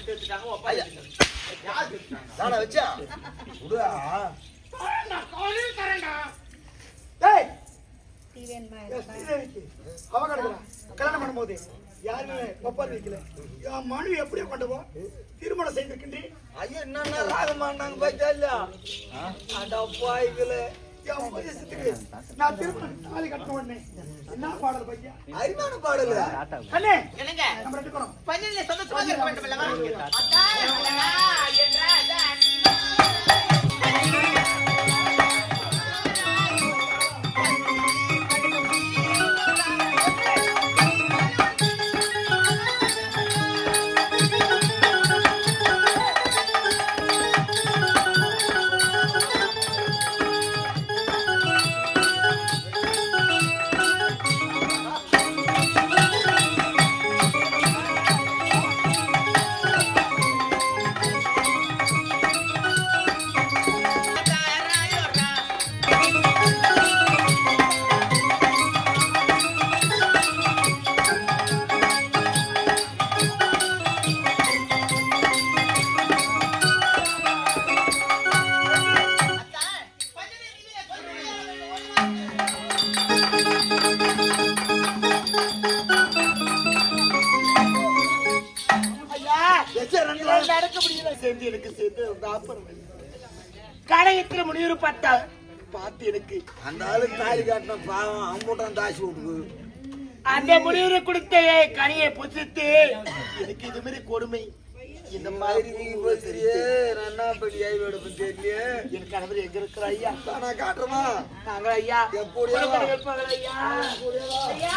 சேர்த்துட்டாங்க. ஒப்பா யார் சேர்த்துட்டாங்க? நானா வச்சா விடுடா. நான் காலையில் தரேன்டா. டேய் அவ கிடக்குறா கல்யாணம் பண்ணும்போது யாருமே ஒப்பாது வைக்கல. என் மனைவி எப்படியோ கொண்டு திருமணம் செய்திருக்கின்றேன். ஐயா என்னன்னா ராகமாண்டாங்க பாய்ச்சா இல்லையா? அடா பாய்களே, என் வயசுக்கு நான் திருமணம் தாலி கட்ட உடனே என்ன பாடல் பையா? அருமையான பாடல். அண்ணே என்னங்க நம்ம ரெண்டு பேரும் பஞ்சனிலே சந்தோஷமாக இருக்க வேண்டும் அல்லவா? நடக்க முடியல சேர்ந்து எனக்கு சேர்ந்து கடையத்தில் முனிவர் பார்த்தா பார்த்து எனக்கு அந்த ஆளு தாலி காட்டின பாவம் அம்பூட்டம் தாசி விடுது. அந்த முனிவரை கொடுத்த கனியை புசித்து எனக்கு இது மாதிரி கொடுமை இந்த மாதிரி நீங்க பேசுறியே நான் என்ன படி ஆய்வு எடுப்பேன் தெரியல. என் கணவர் எங்க இருக்கிற ஐயா? நான் காட்டுறமா நாங்க ஐயா எப்படியா ஐயா